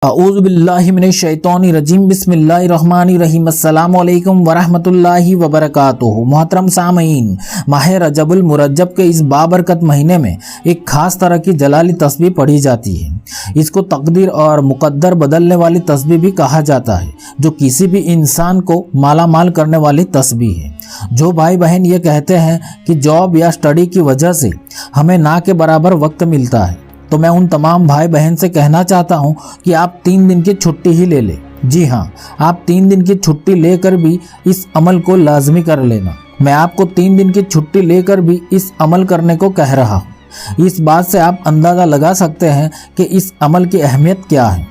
اعوذ باللہ من الشیطان الرجیم بسم اللہ الرحمن الرحیم السلام علیکم ورحمۃ اللہ وبرکاتہ۔ محترم سامعین، ماہ رجب المرجب کے اس بابرکت مہینے میں ایک خاص طرح کی جلالی تسبیح پڑھی جاتی ہے۔ اس کو تقدیر اور مقدر بدلنے والی تسبیح بھی کہا جاتا ہے، جو کسی بھی انسان کو مالا مال کرنے والی تسبیح ہے۔ جو بھائی بہن یہ کہتے ہیں کہ جاب یا اسٹڈی کی وجہ سے ہمیں نہ کے برابر وقت ملتا ہے، تو میں ان تمام بھائی بہن سے کہنا چاہتا ہوں کہ آپ 3 دن کی چھٹی ہی لے لیں۔ جی ہاں، آپ 3 دن کی چھٹی لے کر بھی اس عمل کو لازمی کر لینا۔ میں آپ کو 3 دن کی چھٹی لے کر بھی اس عمل کرنے کو کہہ رہا ہوں۔ اس بات سے آپ اندازہ لگا سکتے ہیں کہ اس عمل کی اہمیت کیا ہے،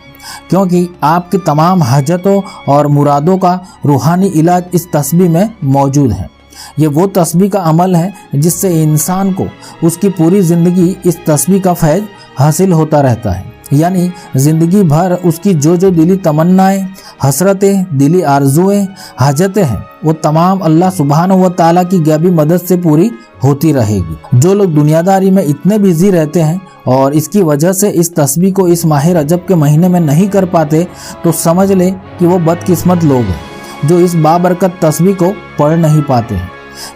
کیونکہ آپ کی تمام حاجتوں اور مرادوں کا روحانی علاج اس تسبیح میں موجود ہے۔ یہ وہ تسبیح کا عمل ہے جس سے انسان کو اس کی پوری زندگی اس تسبیح کا فیض حاصل ہوتا رہتا ہے، یعنی زندگی بھر اس کی جو دلی تمنائیں، حسرتیں، دلی آرزویں، حاجتیں ہیں، وہ تمام اللہ سبحانہ و تعالیٰ کی غیبی مدد سے پوری ہوتی رہے گی۔ جو لوگ دنیا داری میں اتنے بزی رہتے ہیں اور اس کی وجہ سے اس تسبیح کو اس ماہ رجب کے مہینے میں نہیں کر پاتے، تو سمجھ لیں کہ وہ بدقسمت لوگ ہیں جو اس بابرکت تسبیح کو پڑھ نہیں پاتے ہیں۔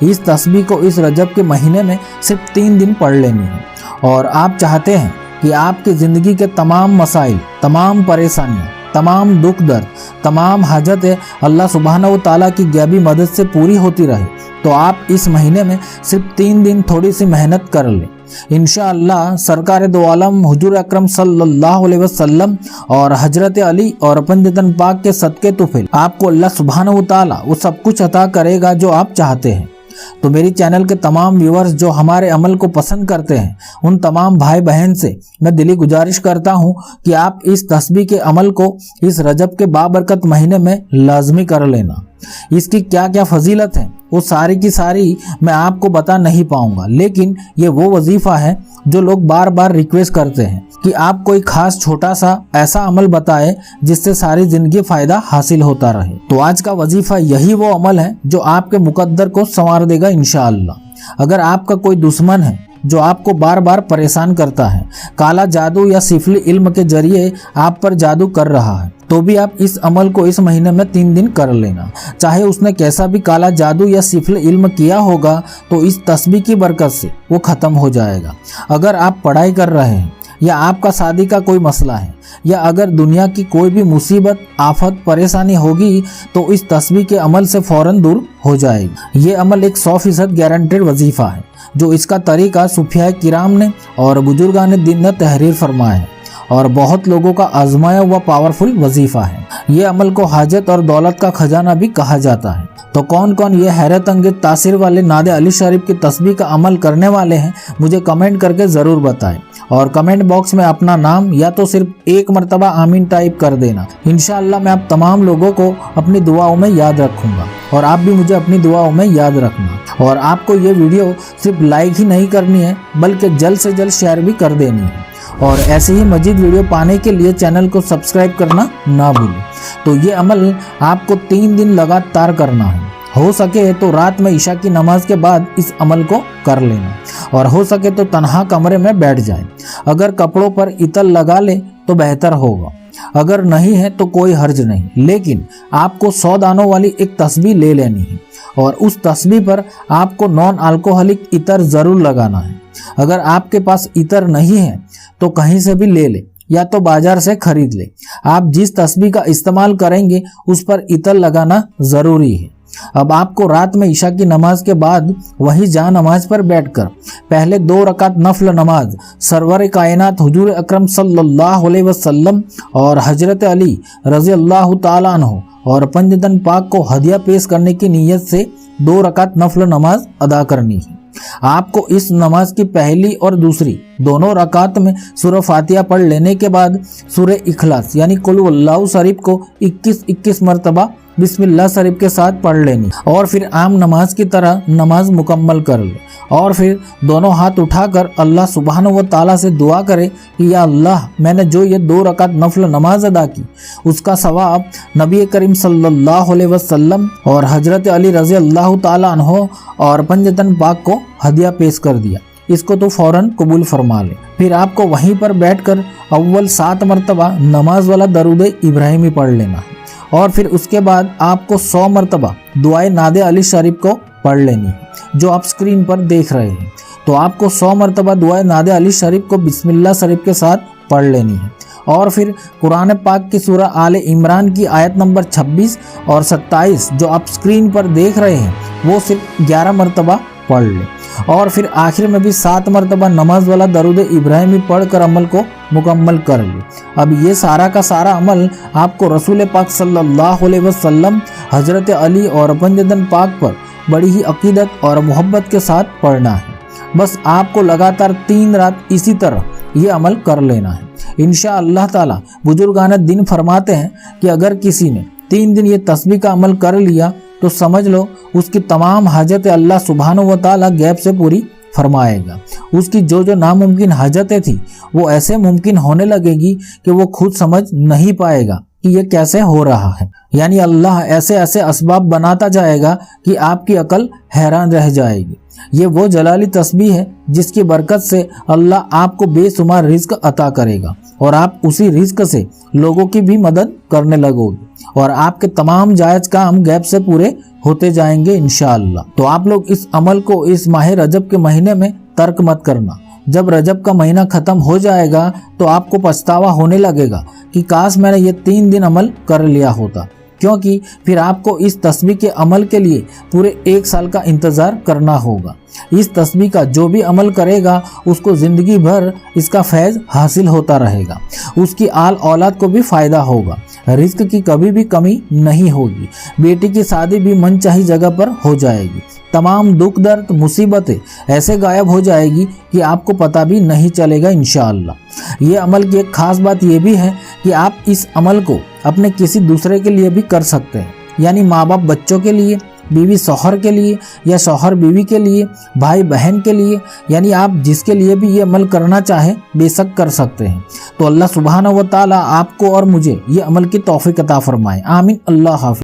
اس تسبیح کو اس رجب کے مہینے میں صرف 3 دن پڑھ لینی ہے، اور آپ چاہتے ہیں کہ آپ کی زندگی کے تمام مسائل، تمام پریشانیاں، تمام دکھ درد، تمام حاجتیں اللہ سبحانہ و تعالیٰ کی غیبی مدد سے پوری ہوتی رہے، تو آپ اس مہینے میں صرف 3 دن تھوڑی سی محنت کر لیں۔ انشاءاللہ سرکار دو عالم حضور اکرم صلی اللہ علیہ وسلم اور حضرت علی اور پنجتن پاک کے صدقے طفیل آپ کو اللہ سبحانہ و تعالیٰ وہ سب کچھ عطا کرے گا جو آپ چاہتے ہیں۔ تو میری چینل کے تمام ویورز جو ہمارے عمل کو پسند کرتے ہیں، ان تمام بھائی بہن سے میں دلی گزارش کرتا ہوں کہ آپ اس تسبیح کے عمل کو اس رجب کے بابرکت مہینے میں لازمی کر لینا۔ اس کی کیا کیا فضیلت ہے وہ ساری کی ساری میں آپ کو بتا نہیں پاؤں گا، لیکن یہ وہ وظیفہ ہے جو لوگ بار بار ریکویسٹ کرتے ہیں کہ آپ کوئی خاص چھوٹا سا ایسا عمل بتائے جس سے ساری زندگی فائدہ حاصل ہوتا رہے۔ تو آج کا وظیفہ یہی وہ عمل ہے جو آپ کے مقدر کو سنوار دے گا انشاءاللہ۔ اگر آپ کا کوئی دشمن ہے جو آپ کو بار بار پریشان کرتا ہے، کالا جادو یا سفلی علم کے ذریعے آپ پر جادو کر رہا ہے، تو بھی آپ اس عمل کو اس مہینے میں 3 دن کر لینا۔ چاہے اس نے کیسا بھی کالا جادو یا سفلی علم کیا ہوگا، تو اس تسبیح کی برکت سے وہ ختم ہو جائے گا۔ اگر آپ پڑھائی کر رہے ہیں، یا آپ کا شادی کا کوئی مسئلہ ہے، یا اگر دنیا کی کوئی بھی مصیبت، آفت، پریشانی ہوگی، تو اس تسبیح کے عمل سے فوراً دور ہو جائے گی۔ یہ عمل ایک 100% گارنٹیڈ وظیفہ ہے، جو اس کا طریقہ صوفیاء کرام نے اور بزرگان دین نے تحریر فرمایا ہے، اور بہت لوگوں کا آزمایا ہوا پاورفل وظیفہ ہے۔ یہ عمل کو حاجت اور دولت کا خزانہ بھی کہا جاتا ہے۔ تو کون کون یہ حیرت انگیز تاثیر والے نعت علی شریف کی تسبیح کا عمل کرنے والے ہیں، مجھے کمنٹ کر کے ضرور بتائیں، اور کمنٹ باکس میں اپنا نام یا تو صرف 1 مرتبہ آمین ٹائپ کر دینا۔ انشاءاللہ میں آپ تمام لوگوں کو اپنی دعاؤں میں یاد رکھوں گا، اور آپ بھی مجھے اپنی دعاؤں میں یاد رکھنا۔ اور آپ کو یہ ویڈیو صرف لائک ہی نہیں کرنی ہے، بلکہ جلد سے جلد شیئر بھی کر دینی ہے، اور ایسے ہی مزید ویڈیو پانے کے لیے چینل کو سبسکرائب کرنا نہ بھولیں۔ تو یہ عمل آپ کو 3 دن لگاتار کرنا ہے۔ ہو سکے تو رات میں عشاء کی نماز کے بعد اس عمل کو کر لینا، اور ہو سکے تو تنہا کمرے میں بیٹھ جائیں۔ اگر کپڑوں پر عطر لگا لے تو بہتر ہوگا، اگر نہیں ہے تو کوئی حرج نہیں، لیکن آپ کو 100 دانوں والی ایک تسبیح لے لینی ہے، اور اس تسبیح پر آپ کو نان آلکوہلک عطر ضرور لگانا ہے۔ اگر آپ کے پاس عطر نہیں ہے تو کہیں سے بھی لے لیں، یا تو بازار سے خرید لیں۔ آپ جس تسبیح کا استعمال کریں گے اس پر عطر لگانا ضروری ہے۔ اب آپ کو رات میں عشاء کی نماز کے بعد وہی جا نماز پر بیٹھ کر پہلے 2 رکعت نفل نماز سرور کائنات حضور اکرم صلی اللہ علیہ وسلم اور حضرت علی رضی اللہ تعالیٰ عنہ اور پنجتن پاک کو ہدیہ پیش کرنے کی نیت سے 2 رکعت نفل نماز ادا کرنی ہے۔ آپ کو اس نماز کی پہلی اور دوسری دونوں رکعت میں سورہ فاتحہ پڑھ لینے کے بعد سورہ اخلاص یعنی قل هو اللہ شریف کو 21 مرتبہ بسم اللہ شریف کے ساتھ پڑھ لینی، اور پھر عام نماز کی طرح نماز مکمل کر لے، اور پھر دونوں ہاتھ اٹھا کر اللہ سبحانہ و تعالیٰ سے دعا کرے کہ یا اللہ، میں نے جو یہ 2 رکعت نفل نماز ادا کی، اس کا ثواب نبی کریم صلی اللہ علیہ وسلم اور حضرت علی رضی اللہ تعالیٰ عنہ اور پنجتن پاک کو ہدیہ پیش کر دیا۔ اس کو تو فوراً قبول فرما لے۔ پھر آپ کو وہیں پر بیٹھ کر اول 7 مرتبہ نماز والا درود ابراہیمی پڑھ لینا ہے، اور پھر اس کے بعد آپ کو 100 مرتبہ دعائے ناد علی شریف کو پڑھ لینی ہے جو آپ اسکرین پر دیکھ رہے ہیں۔ تو آپ کو 100 مرتبہ دعائے ناد علی شریف کو بسم اللہ شریف کے ساتھ پڑھ لینی ہے، اور پھر قرآن پاک کی سورہ آل عمران کی آیت نمبر 26 اور 27 جو آپ اسکرین پر دیکھ رہے ہیں وہ صرف 11 مرتبہ پڑھ لیں، اور پھر آخر میں بھی 7 مرتبہ نماز والا درود ابراہیمی پڑھ کر عمل کو مکمل کر لیں۔ اب یہ سارا کا سارا عمل آپ کو رسول پاک صلی اللہ علیہ وسلم، حضرت علی اور اپن جدن پاک پر بڑی ہی عقیدت اور محبت کے ساتھ پڑھنا ہے۔ بس آپ کو لگاتار 3 رات اسی طرح یہ عمل کر لینا ہے۔ انشاءاللہ تعالی بزرگان دین فرماتے ہیں کہ اگر کسی نے 3 دن یہ تسبیح کا عمل کر لیا تو سمجھ لو اس کی تمام حاجتیں اللہ سبحانہ و تعالی غیب سے پوری فرمائے گا۔ اس کی جو ناممکن حاجتیں تھیں وہ ایسے ممکن ہونے لگے گی کہ وہ خود سمجھ نہیں پائے گا کہ یہ کیسے ہو رہا ہے۔ یعنی اللہ ایسے اسباب بناتا جائے گا کہ آپ کی عقل حیران رہ جائے گی۔ یہ وہ جلالی تسبیح ہے جس کی برکت سے اللہ آپ کو بے شمار رزق عطا کرے گا، اور آپ اسی رزق سے لوگوں کی بھی مدد کرنے لگو گے، اور آپ کے تمام جائز کام غیب سے پورے ہوتے جائیں گے انشاءاللہ۔ تو آپ لوگ اس عمل کو اس ماہ رجب کے مہینے میں ترک مت کرنا۔ جب رجب کا مہینہ ختم ہو جائے گا تو آپ کو پچھتاوا ہونے لگے گا کہ کاش میں نے یہ 3 دن عمل کر لیا ہوتا، کیونکہ پھر آپ کو اس تسبیح کے عمل کے لیے پورے 1 سال کا انتظار کرنا ہوگا۔ اس تسبیح کا جو بھی عمل کرے گا اس کو زندگی بھر اس کا فیض حاصل ہوتا رہے گا، اس کی آل اولاد کو بھی فائدہ ہوگا، رزق کی کبھی بھی کمی نہیں ہوگی، بیٹی کی شادی بھی من چاہی جگہ پر ہو جائے گی، تمام دکھ درد مصیبتیں ایسے غائب ہو جائے گی کہ آپ کو پتہ بھی نہیں چلے گا انشاءاللہ۔ یہ عمل کی ایک خاص بات یہ بھی ہے کہ آپ اس عمل کو اپنے کسی دوسرے کے لیے بھی کر سکتے ہیں، یعنی ماں باپ بچوں کے لیے، بیوی شوہر کے لیے، یا شوہر بیوی کے لیے، بھائی بہن کے لیے، یعنی آپ جس کے لیے بھی یہ عمل کرنا چاہیں بے شک کر سکتے ہیں۔ تو اللہ سبحانہ و تعالی آپ کو اور مجھے یہ عمل کی توفیق عطا فرمائے، آمین۔ اللہ حافظ۔